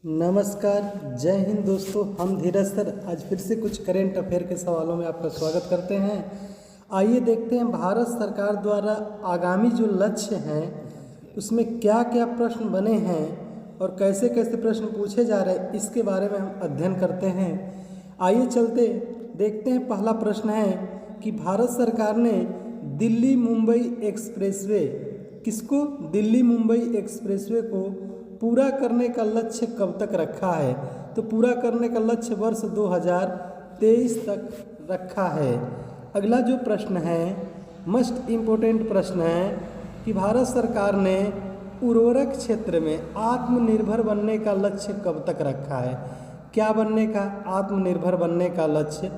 नमस्कार, जय हिंद दोस्तों। हम धीरज सर आज फिर से कुछ करेंट अफेयर के सवालों में आपका स्वागत करते हैं। आइए देखते हैं भारत सरकार द्वारा आगामी जो लक्ष्य हैं उसमें क्या क्या प्रश्न बने हैं और कैसे कैसे प्रश्न पूछे जा रहे हैं, इसके बारे में हम अध्ययन करते हैं। आइए चलते देखते हैं। पहला प्रश्न है कि भारत सरकार ने दिल्ली मुंबई एक्सप्रेसवे दिल्ली मुंबई एक्सप्रेसवे को पूरा करने का लक्ष्य कब तक रखा है। तो पूरा करने का लक्ष्य वर्ष 2023 तक रखा है। अगला जो प्रश्न है, मोस्ट इम्पोर्टेंट प्रश्न है कि भारत सरकार ने उर्वरक क्षेत्र में आत्मनिर्भर बनने का लक्ष्य कब तक रखा है। क्या बनने का? आत्मनिर्भर बनने का लक्ष्य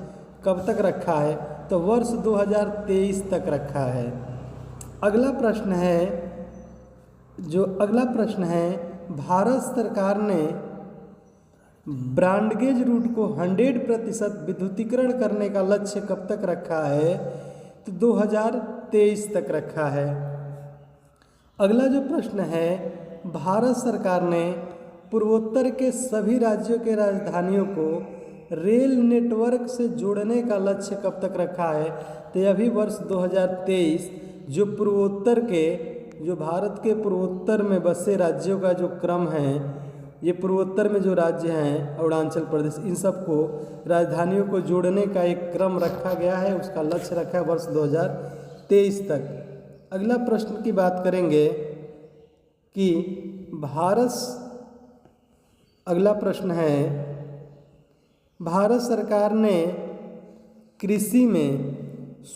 कब तक रखा है? तो वर्ष 2023 तक रखा है। अगला प्रश्न है भारत सरकार ने ब्रॉडगेज रूट को 100% विद्युतीकरण करने का लक्ष्य कब तक रखा है। तो 2023 तक रखा है। अगला जो प्रश्न है, भारत सरकार ने पूर्वोत्तर के सभी राज्यों के राजधानियों को रेल नेटवर्क से जोड़ने का लक्ष्य कब तक रखा है। तो यह भी वर्ष 2023 जो भारत के पूर्वोत्तर में बसे राज्यों का जो क्रम है, ये पूर्वोत्तर में जो राज्य हैं अरुणाचल प्रदेश, इन सबको राजधानियों को जोड़ने का एक क्रम रखा गया है। उसका लक्ष्य रखा है वर्ष 2023 तक। अगला प्रश्न की बात करेंगे कि अगला प्रश्न है, भारत सरकार ने कृषि में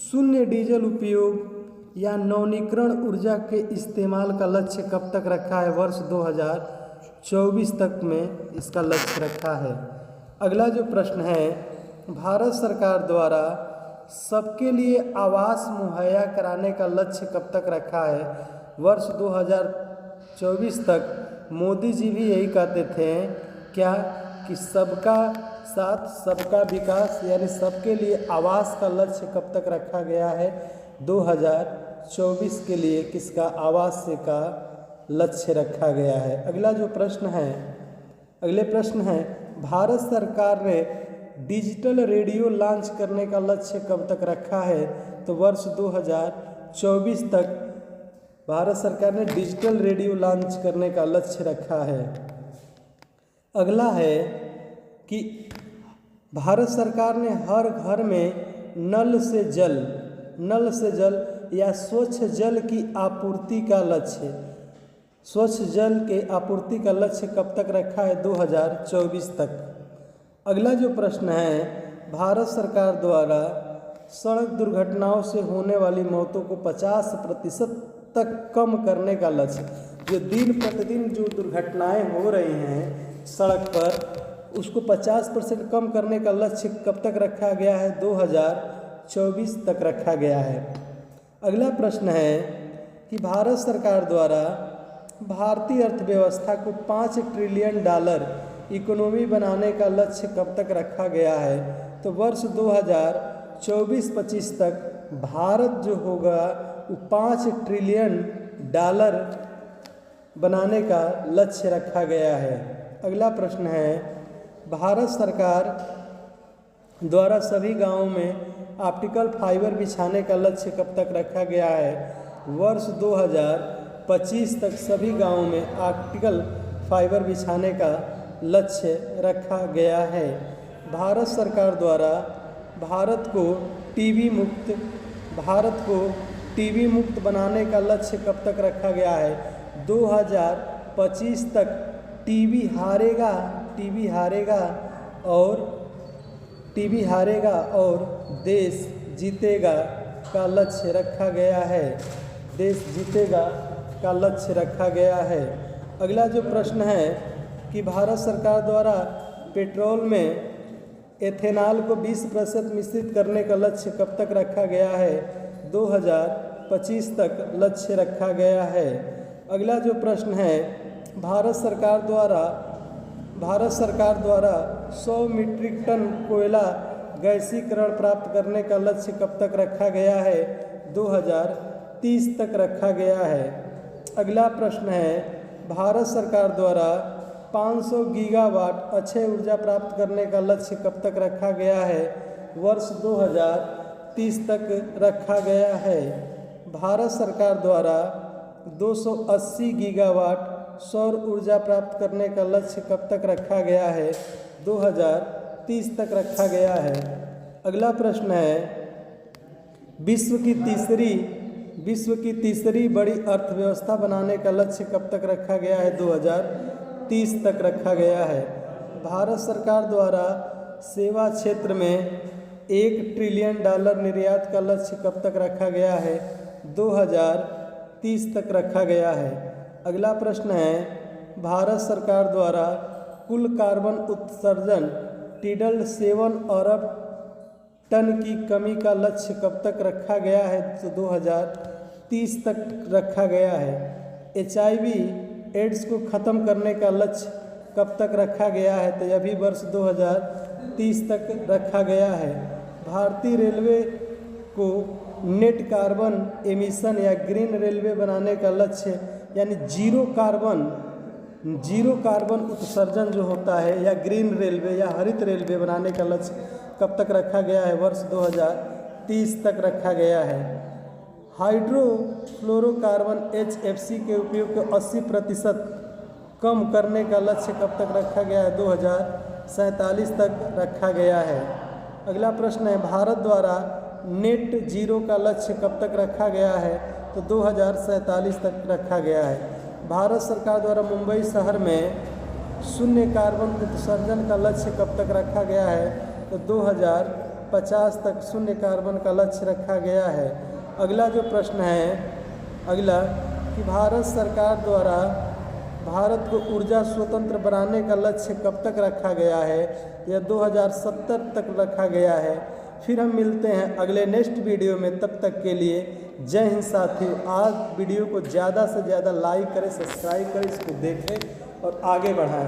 शून्य डीजल उपयोग या नवीकरण ऊर्जा के इस्तेमाल का लक्ष्य कब तक रखा है। वर्ष 2024 तक में इसका लक्ष्य रखा है। अगला जो प्रश्न है, भारत सरकार द्वारा सबके लिए आवास मुहैया कराने का लक्ष्य कब तक रखा है। वर्ष 2024 तक। मोदी जी भी यही कहते थे क्या कि सबका साथ सबका विकास, यानी सबके लिए आवास का लक्ष्य कब तक रखा गया है। 2024 के लिए किसका आवास का लक्ष्य रखा गया है। अगले प्रश्न है, भारत सरकार ने डिजिटल रेडियो लॉन्च करने का लक्ष्य कब तक रखा है। तो वर्ष 2024 तक भारत सरकार ने डिजिटल रेडियो लॉन्च करने का लक्ष्य रखा है। अगला है कि भारत सरकार ने हर घर में नल से जल या स्वच्छ जल की आपूर्ति का लक्ष्य कब तक रखा है। 2024 तक। अगला जो प्रश्न है, भारत सरकार द्वारा सड़क दुर्घटनाओं से होने वाली मौतों को 50% तक कम करने का लक्ष्य, जो दिन प्रतिदिन जो दुर्घटनाएं हो रही हैं सड़क पर, उसको 50% कम करने का लक्ष्य कब तक रखा गया है। 2024 तक रखा गया है। अगला प्रश्न है कि भारत सरकार द्वारा भारतीय अर्थव्यवस्था को $5 ट्रिलियन इकोनॉमी बनाने का लक्ष्य कब तक रखा गया है। तो वर्ष 2024-25 तक भारत जो होगा वो $5 ट्रिलियन बनाने का लक्ष्य रखा गया है। अगला प्रश्न है, भारत सरकार द्वारा सभी गांवों में ऑप्टिकल फाइबर बिछाने का लक्ष्य कब तक रखा गया है। वर्ष 2025 तक सभी गांवों में ऑप्टिकल फाइबर बिछाने का लक्ष्य रखा गया है। भारत सरकार द्वारा भारत को टीबी मुक्त बनाने का लक्ष्य कब तक रखा गया है। 2025 तक टीबी हारेगा और देश जीतेगा का लक्ष्य रखा गया है। अगला जो प्रश्न है कि भारत सरकार द्वारा पेट्रोल में एथेनॉल को 20% मिश्रित करने का लक्ष्य कब तक रखा गया है। 2025 तक लक्ष्य रखा गया है। अगला जो प्रश्न है, भारत सरकार द्वारा 100 मीट्रिक टन कोयला गैसीकरण प्राप्त करने का लक्ष्य कब तक रखा गया है। 2030 तक रखा गया है। अगला प्रश्न है, भारत सरकार द्वारा 500 गीगावाट अक्षय ऊर्जा प्राप्त करने का लक्ष्य कब तक रखा गया है? वर्ष 2030 तक रखा गया है। भारत सरकार द्वारा 280 गीगावाट सौर ऊर्जा प्राप्त करने का लक्ष्य कब तक रखा गया है? 2030 तक रखा गया है। अगला प्रश्न है, विश्व की तीसरी बड़ी अर्थव्यवस्था बनाने का लक्ष्य कब तक रखा गया है? 2030 तक रखा गया है। भारत सरकार द्वारा सेवा क्षेत्र में $1 ट्रिलियन निर्यात का लक्ष्य कब तक रखा गया है? 2030 तक रखा गया है। अगला प्रश्न है, भारत सरकार द्वारा कुल कार्बन उत्सर्जन टिडल 7 अरब टन की कमी का लक्ष्य कब तक रखा गया है? तो 2030 तक रखा गया है। HIV एड्स को ख़त्म करने का लक्ष्य कब तक रखा गया है? तो यह भी वर्ष 2030 तक रखा गया है। भारतीय रेलवे को नेट कार्बन एमिशन या ग्रीन रेलवे बनाने का लक्ष्य यानी जीरो कार्बन उत्सर्जन जो होता है या ग्रीन रेलवे या हरित रेलवे बनाने का लक्ष्य कब तक रखा गया है? वर्ष 2030 तक रखा गया है। हाइड्रोफ्लोरोकार्बन HFC के उपयोग को 80% कम करने का लक्ष्य कब तक रखा गया है? 2047 तक रखा गया है। अगला प्रश्न है, भारत द्वारा नेट जीरो का लक्ष्य कब तक रखा गया है? तो 2047 तक रखा गया है। भारत सरकार द्वारा मुंबई शहर में शून्य कार्बन उत्सर्जन का लक्ष्य कब तक रखा गया है? तो 2050 तक शून्य कार्बन का लक्ष्य रखा गया है। अगला जो प्रश्न है कि भारत सरकार द्वारा भारत को ऊर्जा स्वतंत्र बनाने का लक्ष्य कब तक रखा गया है? यह 2070 तक रखा गया है। फिर हम मिलते हैं अगले नेक्स्ट वीडियो में, तब तक के लिए जय हिंद साथियों। आज वीडियो को ज़्यादा से ज़्यादा लाइक करें, सब्सक्राइब करें, इसको देखें और आगे बढ़ाएं।